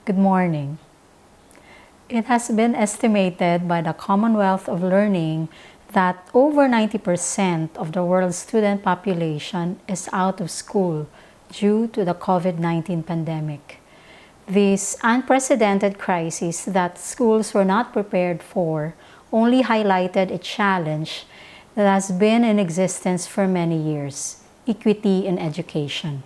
Good morning. It has been estimated by the Commonwealth of Learning that over 90% of the world's student population is out of school due to the COVID-19 pandemic. This unprecedented crisis that schools were not prepared for only highlighted a challenge that has been in existence for many years: equity in education.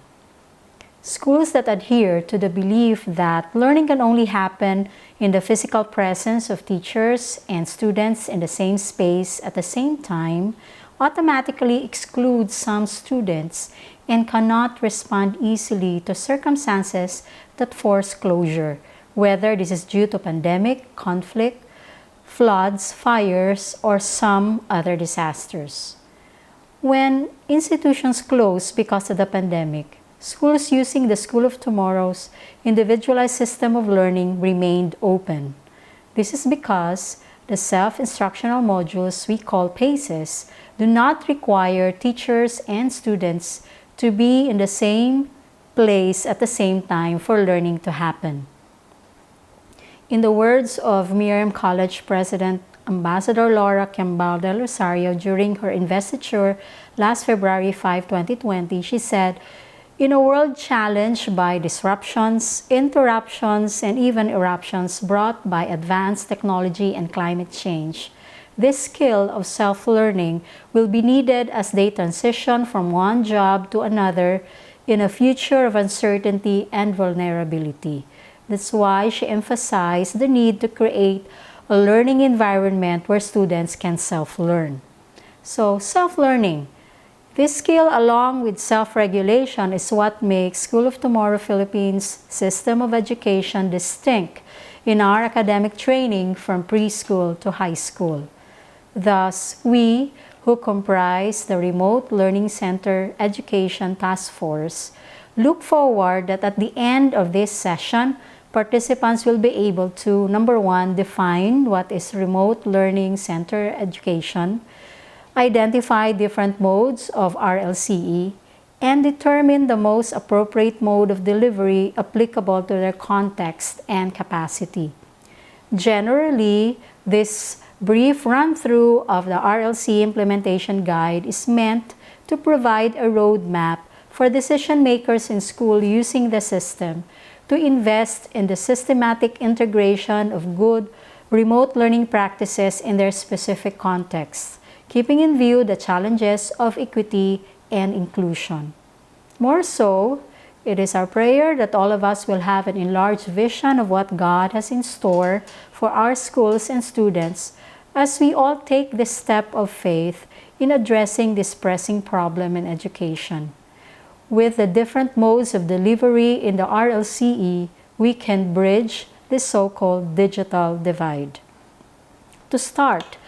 Schools that adhere to the belief that learning can only happen in the physical presence of teachers and students in the same space at the same time automatically exclude some students and cannot respond easily to circumstances that force closure, whether this is due to pandemic, conflict, floods, fires, or some other disasters. When institutions close because of the pandemic, schools using the School of Tomorrow's individualized system of learning remained open. This is because the self-instructional modules we call PACES do not require teachers and students to be in the same place at the same time for learning to happen. In the words of Miriam College President Ambassador Laura Cambal del Rosario during her investiture last February 5, 2020, she said, "In a world challenged by disruptions, interruptions, and even eruptions brought by advanced technology and climate change, this skill of self-learning will be needed as they transition from one job to another in a future of uncertainty and vulnerability." That's why she emphasized the need to create a learning environment where students can self-learn. So, self-learning. This skill, along with self-regulation, is what makes School of Tomorrow Philippines' system of education distinct in our academic training from preschool to high school. Thus, we, who comprise the Remote Learning Center Education Task Force, look forward that at the end of this session, participants will be able to, number one, define what is Remote Learning Center Education, identify different modes of RLCE, and determine the most appropriate mode of delivery applicable to their context and capacity. Generally, this brief run-through of the RLC implementation guide is meant to provide a roadmap for decision makers in school using the system to invest in the systematic integration of good remote learning practices in their specific contexts, keeping in view the challenges of equity and inclusion. More so, it is our prayer that all of us will have an enlarged vision of what God has in store for our schools and students as we all take this step of faith in addressing this pressing problem in education. With the different modes of delivery in the RLCE, we can bridge the so-called digital divide. To start,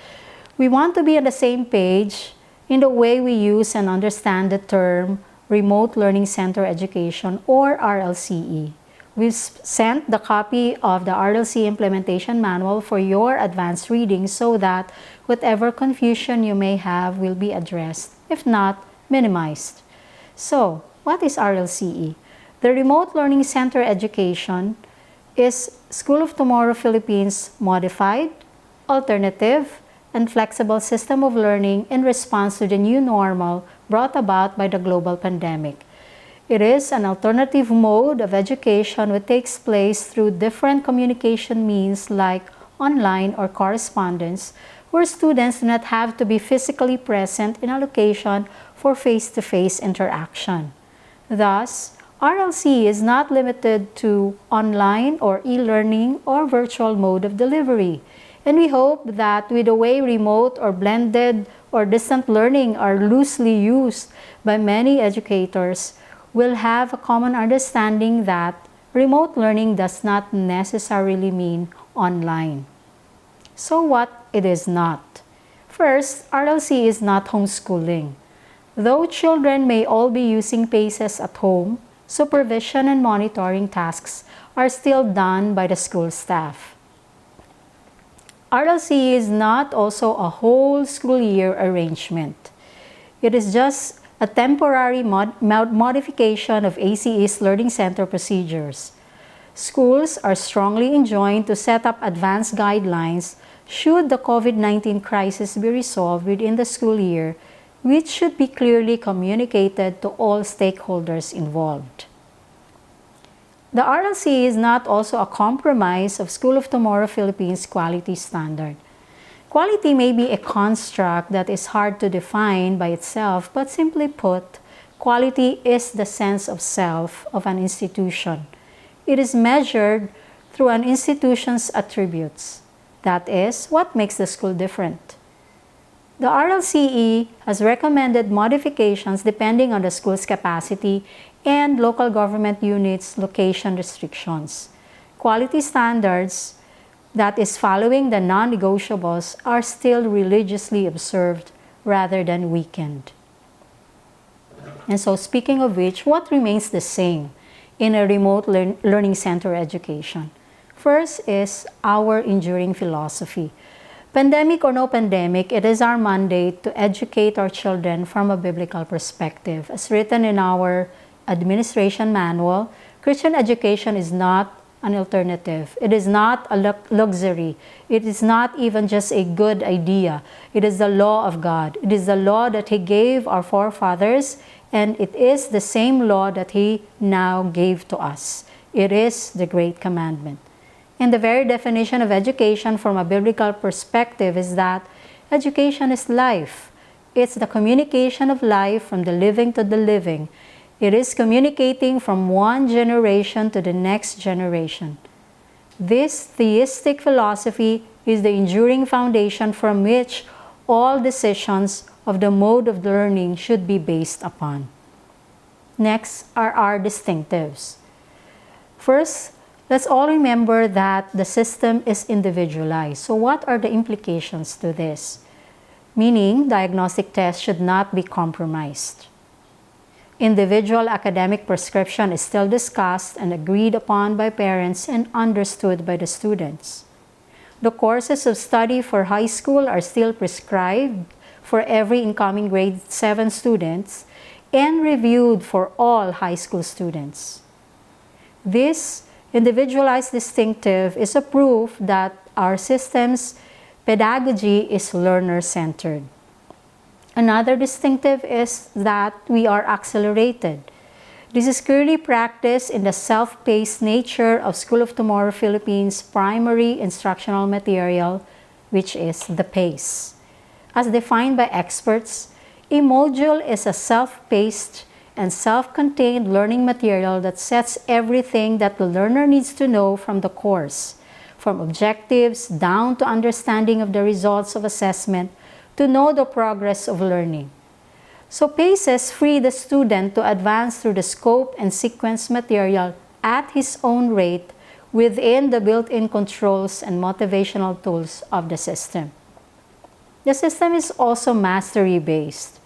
we want to be on the same page in the way we use and understand the term Remote Learning Center Education, or RLCE. We've sent the copy of the RLC implementation manual for your advanced reading so that whatever confusion you may have will be addressed, if not minimized. So, what is RLCE? The Remote Learning Center Education is School of Tomorrow Philippines' modified, alternative, and flexible system of learning in response to the new normal brought about by the global pandemic. It is an alternative mode of education which takes place through different communication means like online or correspondence, where students do not have to be physically present in a location for face-to-face interaction. Thus, RLC is not limited to online or e-learning or virtual mode of delivery. And we hope that with the way remote or blended or distant learning are loosely used by many educators, we'll have a common understanding that remote learning does not necessarily mean online. So what it is not? First, RLC is not homeschooling. Though children may all be using PACES at home, supervision and monitoring tasks are still done by the school staff. RLC is not also a whole school year arrangement. It is just a temporary modification of ACE's Learning Center procedures. Schools are strongly enjoined to set up advanced guidelines should the COVID-19 crisis be resolved within the school year, which should be clearly communicated to all stakeholders involved. The RLC is not also a compromise of School of Tomorrow Philippines quality standard. Quality may be a construct that is hard to define by itself, but simply put, quality is the sense of self of an institution. It is measured through an institution's attributes. That is, what makes the school different. The RLCE has recommended modifications depending on the school's capacity and local government units' location restrictions. Quality standards, that is following the non-negotiables, are still religiously observed rather than weakened. And so, speaking of which, what remains the same in a remote learning center education? First is our enduring philosophy. Pandemic or no pandemic, it is our mandate to educate our children from a biblical perspective. As written in our administration manual, Christian education is not an alternative. It is not a luxury. It is not even just a good idea. It is the law of God. It is the law that He gave our forefathers, and it is the same law that He now gave to us. It is the great commandment. And the very definition of education from a biblical perspective is that education is life. It's the communication of life from the living to the living. It is communicating from one generation to the next generation. This theistic philosophy is the enduring foundation from which all decisions of the mode of learning should be based upon. Next are our distinctives. First, let's all remember that the system is individualized. So what are the implications to this? Meaning, diagnostic tests should not be compromised. Individual academic prescription is still discussed and agreed upon by parents and understood by the students. The courses of study for high school are still prescribed for every incoming grade 7 students and reviewed for all high school students. This individualized distinctive is a proof that our system's pedagogy is learner-centered. Another distinctive is that we are accelerated. This is clearly practiced in the self-paced nature of School of Tomorrow Philippines' primary instructional material, which is the PACE. As defined by experts, a module is a self-paced and self-contained learning material that sets everything that the learner needs to know from the course, from objectives down to understanding of the results of assessment, to know the progress of learning. So PACES free the student to advance through the scope and sequence material at his own rate within the built-in controls and motivational tools of the system. The system is also mastery-based.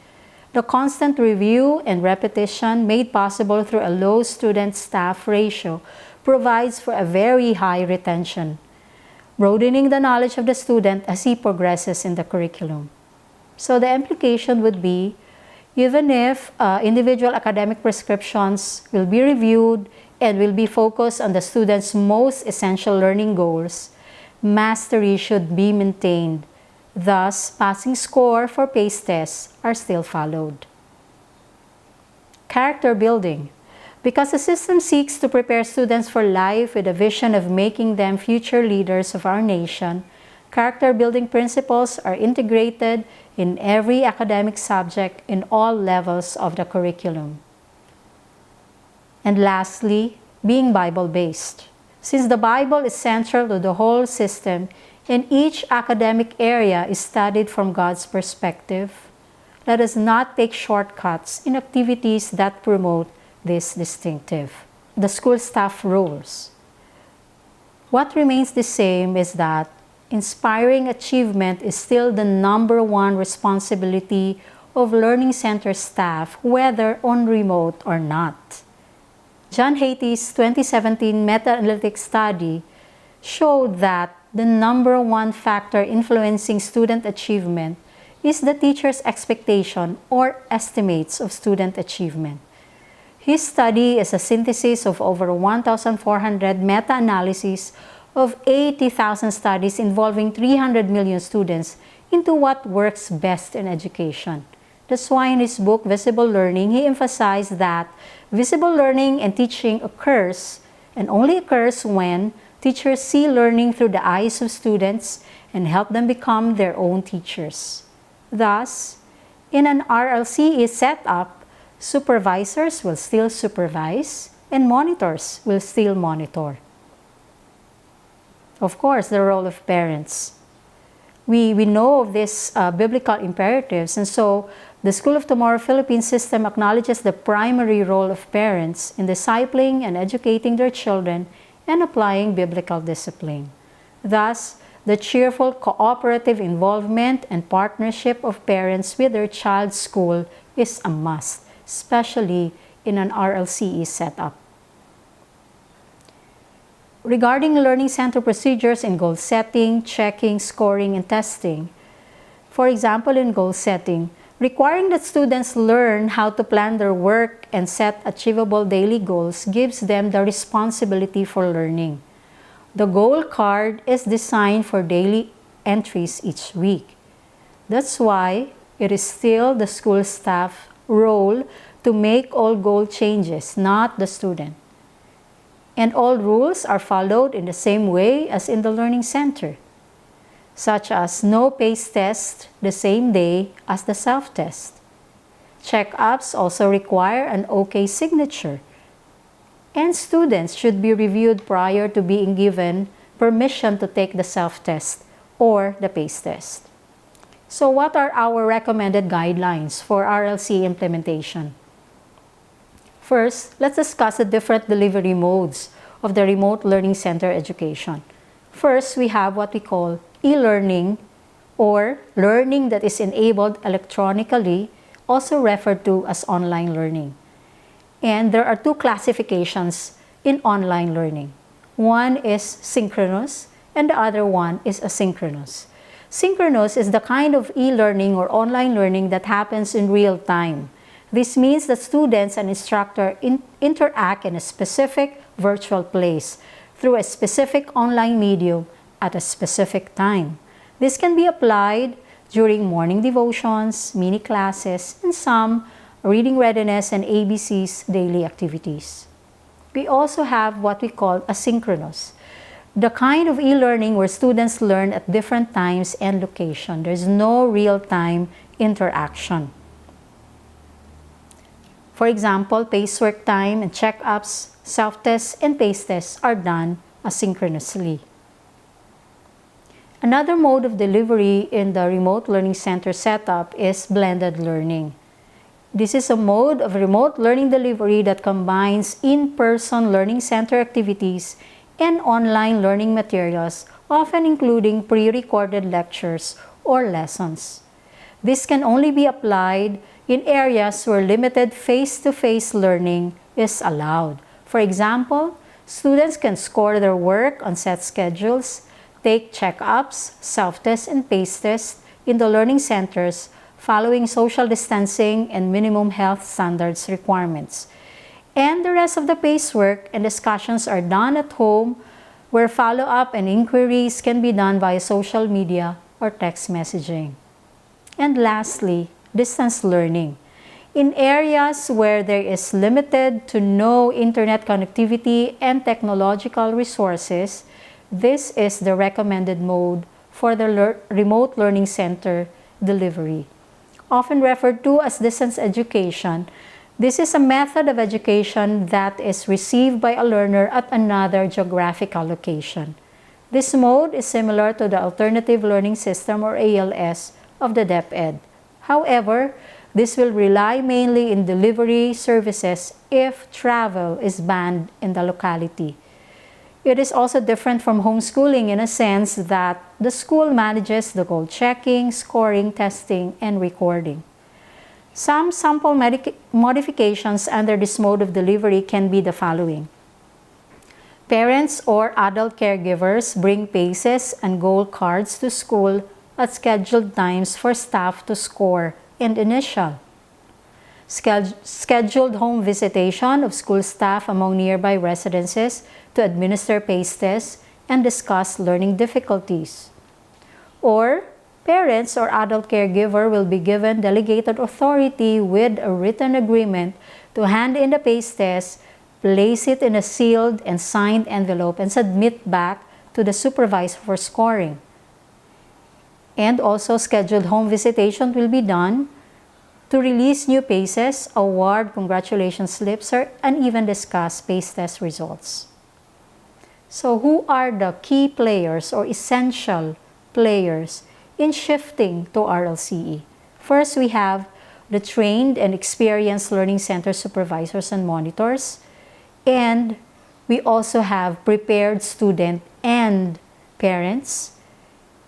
The constant review and repetition made possible through a low student-staff ratio provides for a very high retention, broadening the knowledge of the student as he progresses in the curriculum. So the implication would be, even if individual academic prescriptions will be reviewed and will be focused on the student's most essential learning goals, mastery should be maintained. Thus, passing score for PACE tests are still followed. Character building. Because the system seeks to prepare students for life with a vision of making them future leaders of our nation, character building principles are integrated in every academic subject in all levels of the curriculum. And lastly, being Bible-based. Since the Bible is central to the whole system and each academic area is studied from God's perspective, let us not take shortcuts in activities that promote this distinctive. The school staff roles. What remains the same is that inspiring achievement is still the #1 responsibility of learning center staff, whether on remote or not. John Hattie's 2017 meta-analytic study showed that the #1 factor influencing student achievement is the teacher's expectation or estimates of student achievement. His study is a synthesis of over 1,400 meta-analyses of 80,000 studies involving 300 million students into what works best in education. That's why in his book, Visible Learning, he emphasized that visible learning and teaching occurs and only occurs when teachers see learning through the eyes of students and help them become their own teachers. Thus, in an RLCE setup, supervisors will still supervise and monitors will still monitor. Of course, the role of parents. We know of these biblical imperatives, and so the School of Tomorrow Philippines system acknowledges the primary role of parents in discipling and educating their children and applying biblical discipline. Thus, the cheerful cooperative involvement and partnership of parents with their child's school is a must, especially in an RLCE setup. Regarding learning center procedures in goal setting, checking, scoring, and testing, for example, in goal setting, requiring that students learn how to plan their work and set achievable daily goals gives them the responsibility for learning. The goal card is designed for daily entries each week. That's why it is still the school staff role to make all goal changes, not the student. And all rules are followed in the same way as in the learning center, such as no pace test the same day as the self-test. Check-ups also require an OK signature, and students should be reviewed prior to being given permission to take the self-test or the pace test. So what are our recommended guidelines for RLC implementation? First, let's discuss the different delivery modes of the remote learning center education. First, we have what we call e-learning, or learning that is enabled electronically, also referred to as online learning. And there are two classifications in online learning. One is synchronous and the other one is asynchronous. Synchronous is the kind of e-learning or online learning that happens in real time. This means that students and instructor interact in a specific virtual place through a specific online medium at a specific time. This can be applied during morning devotions, mini classes, and some reading readiness and ABC's daily activities. We also have what we call asynchronous, the kind of e-learning where students learn at different times and location. There's no real-time interaction. For example, pacework time and check-ups, self-tests, and pace tests are done asynchronously. Another mode of delivery in the remote learning center setup is blended learning. This is a mode of remote learning delivery that combines in-person learning center activities and online learning materials, often including pre-recorded lectures or lessons. This can only be applied in areas where limited face-to-face learning is allowed. For example, students can score their work on set schedules, take check-ups, self-tests, and pace tests in the learning centers following social distancing and minimum health standards requirements. And the rest of the pace work and discussions are done at home, where follow-up and inquiries can be done via social media or text messaging. And lastly, distance learning. In areas where there is limited to no internet connectivity and technological resources, this is the recommended mode for the remote learning center delivery. Often referred to as distance education, this is a method of education that is received by a learner at another geographical location. This mode is similar to the Alternative Learning System or ALS of the DepEd. However, this will rely mainly in delivery services if travel is banned in the locality. It is also different from homeschooling in a sense that the school manages the goal checking, scoring, testing, and recording. Some sample modifications under this mode of delivery can be the following. Parents or adult caregivers bring paces and goal cards to school at scheduled times for staff to score and initial. scheduled home visitation of school staff among nearby residences to administer PACE tests and discuss learning difficulties. Or parents or adult caregiver will be given delegated authority with a written agreement to hand in the PACE test, place it in a sealed and signed envelope, and submit back to the supervisor for scoring. And also scheduled home visitation will be done to release new PACEs, award congratulations slips, and even discuss PACE test results. So who are the key players or essential players in shifting to RLCE? First, we have the trained and experienced learning center supervisors and monitors, and we also have prepared student and parents.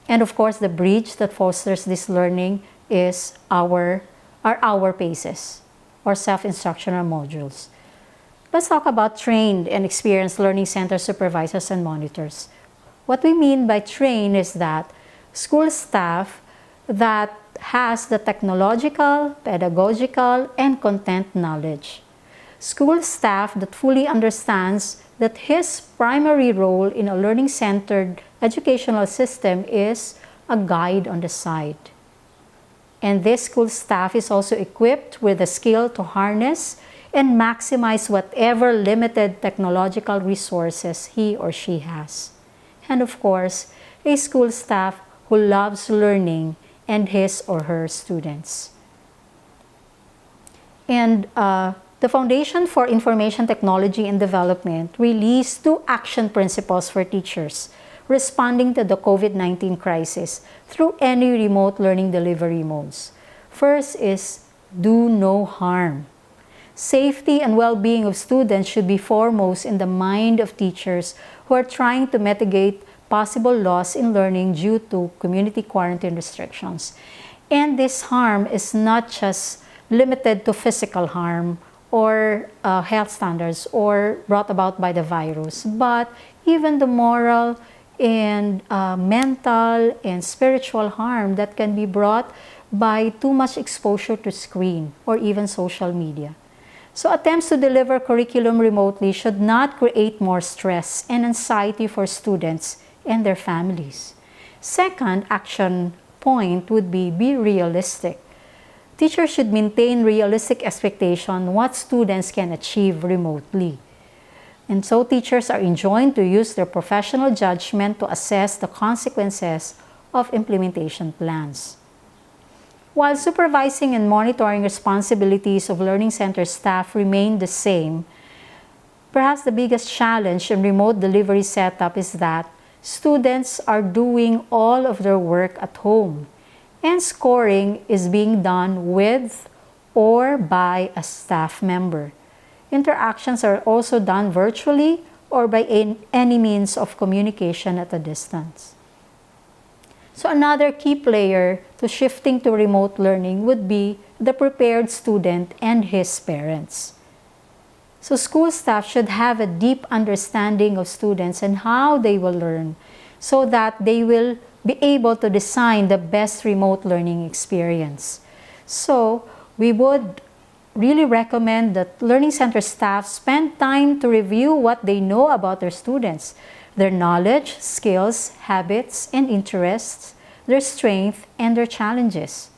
And of course, the bridge that fosters this learning is our PACEs, or self-instructional modules. Let's talk about trained and experienced learning center supervisors and monitors. What we mean by trained is that school staff that has the technological, pedagogical, and content knowledge. School staff that fully understands that his primary role in a learning-centered educational system is a guide on the side. And this school staff is also equipped with the skill to harness and maximize whatever limited technological resources he or she has. And of course, a school staff who loves learning and his or her students. And the Foundation for Information Technology and Development released 2 action principles for teachers responding to the COVID-19 crisis through any remote learning delivery modes. First is do no harm. Safety and well-being of students should be foremost in the mind of teachers who are trying to mitigate possible loss in learning due to community quarantine restrictions. And this harm is not just limited to physical harm or health standards or brought about by the virus, but even the moral and mental and spiritual harm that can be brought by too much exposure to screen or even social media. So attempts to deliver curriculum remotely should not create more stress and anxiety for students and their families. Second action point would be realistic. Teachers should maintain realistic expectation what students can achieve remotely. And so teachers are enjoined to use their professional judgment to assess the consequences of implementation plans. While supervising and monitoring responsibilities of learning center staff remain the same, perhaps the biggest challenge in remote delivery setup is that students are doing all of their work at home, and scoring is being done with or by a staff member. Interactions are also done virtually or by any means of communication at a distance. So another key player to shifting to remote learning would be the prepared student and his parents. So school staff should have a deep understanding of students and how they will learn so that they will be able to design the best remote learning experience. So we would really recommend that learning center staff spend time to review what they know about their students, their knowledge, skills, habits, and interests, their strengths, and their challenges.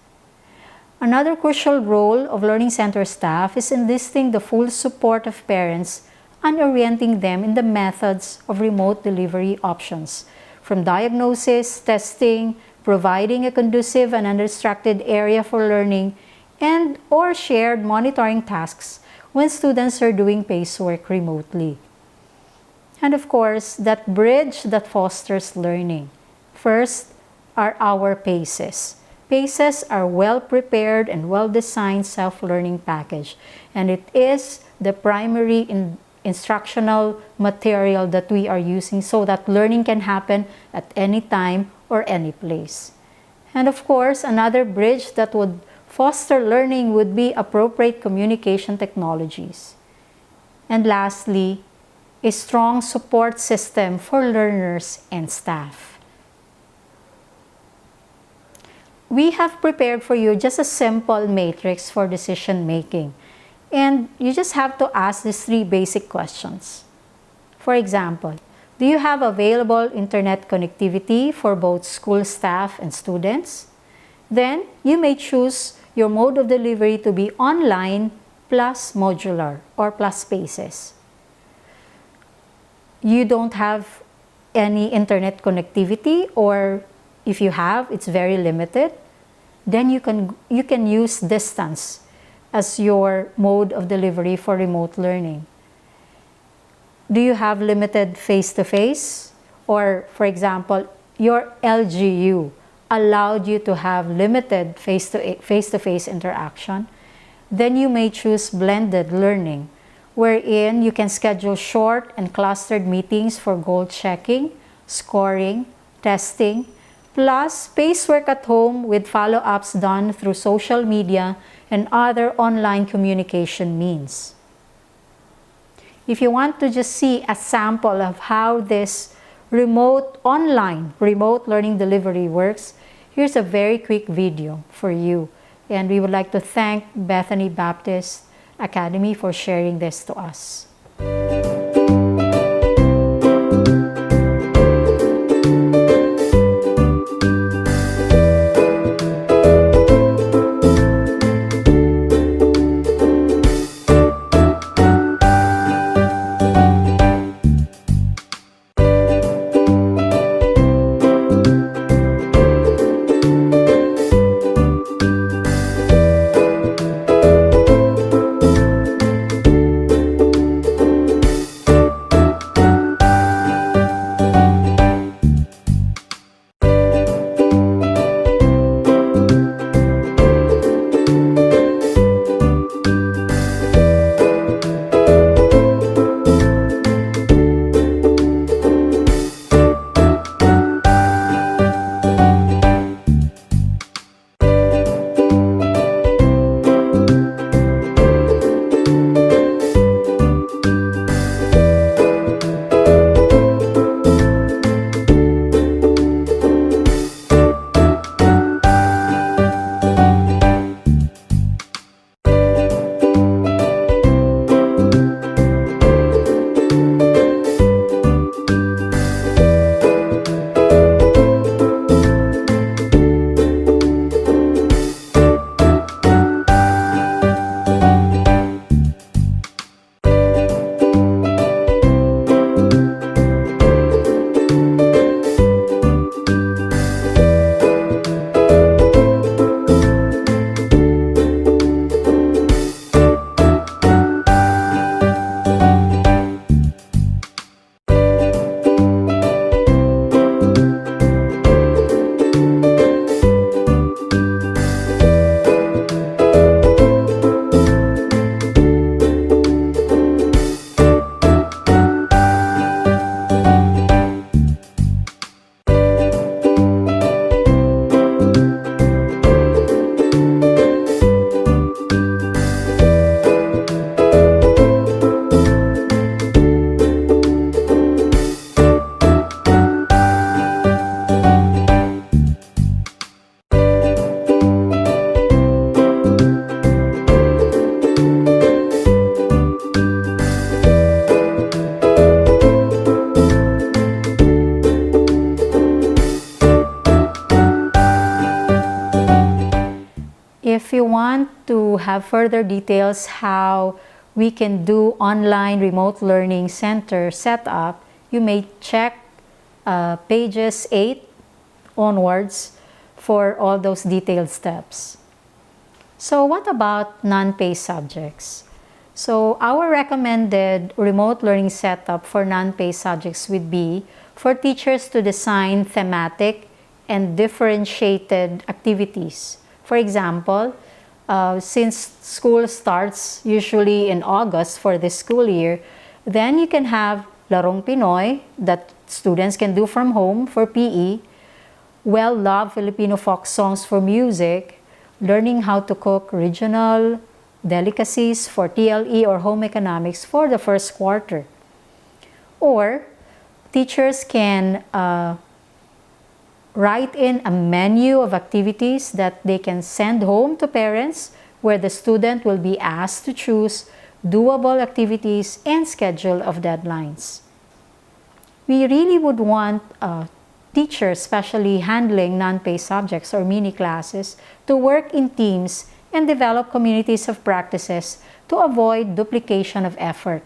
Another crucial role of learning center staff is enlisting the full support of parents and orienting them in the methods of remote delivery options, from diagnosis, testing, providing a conducive and undistracted area for learning, and or shared monitoring tasks when students are doing PACE work remotely. And of course, that bridge that fosters learning. First are our PACEs. PACEs are well-prepared and well-designed self-learning package, and it is the primary instructional material that we are using so that learning can happen at any time or any place. And of course, another bridge that would foster learning would be appropriate communication technologies. And lastly, a strong support system for learners and staff. we have prepared for you just a simple matrix for decision making. And you just have to ask these 3 basic questions. For example, do you have available internet connectivity for both school staff and students? Then you may choose your mode of delivery to be online plus modular or plus spaces. You don't have any internet connectivity, or if you have, it's very limited, then you can use distance as your mode of delivery for remote learning. Do you have limited face-to-face? Or, for example, your LGU allowed you to have limited face-to-face interaction? Then you may choose blended learning, wherein you can schedule short and clustered meetings for goal checking, scoring, testing, plus spacework at home with follow-ups done through social media and other online communication means. If you want to just see a sample of how this online remote learning delivery works, here's a very quick video for you. And we would like to thank Bethany Baptist Academy for sharing this to us. If you want to have further details how we can do online remote learning center setup, you may check pages 8 onwards for all those detailed steps. So what about non-pay subjects? So our recommended remote learning setup for non-pay subjects would be for teachers to design thematic and differentiated activities. For example, since school starts usually in August for this school year, then you can have Larong Pinoy that students can do from home for PE, well-loved Filipino folk songs for music, learning how to cook regional delicacies for TLE or home economics for the first quarter. Or teachers can Write in a menu of activities that they can send home to parents, where the student will be asked to choose doable activities and schedule of deadlines. We really would want teachers, especially handling non-pay subjects or mini classes, to work in teams and develop communities of practices to avoid duplication of effort,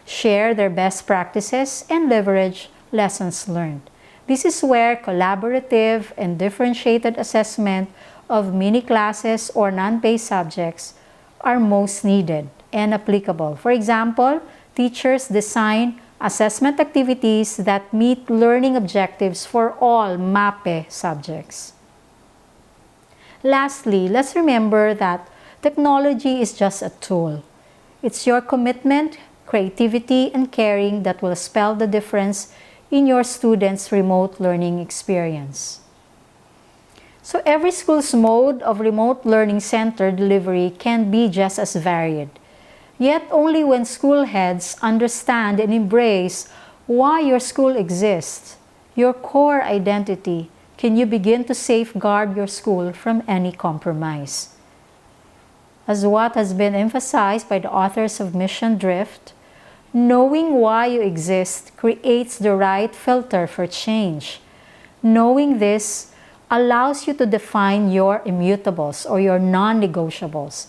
share their best practices, and leverage lessons learned. This is where collaborative and differentiated assessment of mini classes or non-pay subjects are most needed and applicable. For example, teachers design assessment activities that meet learning objectives for all MAPE subjects. Lastly, let's remember that technology is just a tool. It's your commitment, creativity, and caring that will spell the difference in your students' remote learning experience. So every school's mode of remote learning center delivery can be just as varied. Yet only when school heads understand and embrace why your school exists, your core identity, can you begin to safeguard your school from any compromise. As what has been emphasized by the authors of Mission Drift, knowing why you exist creates the right filter for change. Knowing this allows you to define your immutables or your non-negotiables,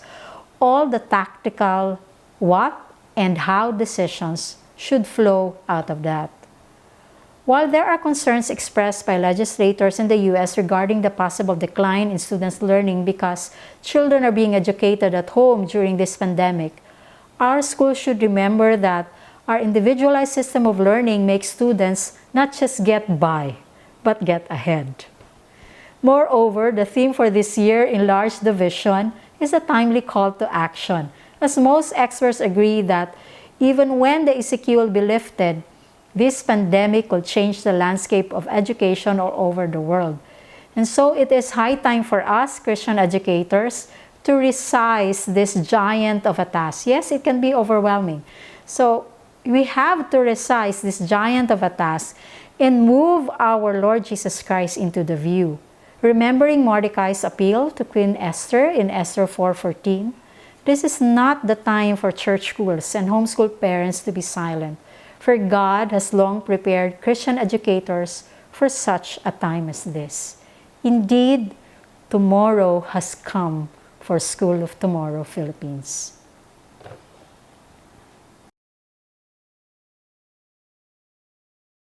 all the tactical what and how decisions should flow out of that. While there are concerns expressed by legislators in the U.S. regarding the possible decline in students' learning because children are being educated at home during this pandemic, our schools should remember that our individualized system of learning makes students not just get by, but get ahead. Moreover, the theme for this year in large division is a timely call to action, as most experts agree that even when the ECQ will be lifted, this pandemic will change the landscape of education all over the world. And so it is high time for us, Christian educators, to resize this giant of a task. Yes, it can be overwhelming. So we have to resize this giant of a task and move our Lord Jesus Christ into the view. Remembering Mordecai's appeal to Queen Esther in Esther 4:14, this is not the time for church schools and homeschool parents to be silent, for God has long prepared Christian educators for such a time as this. Indeed, tomorrow has come for School of Tomorrow Philippines.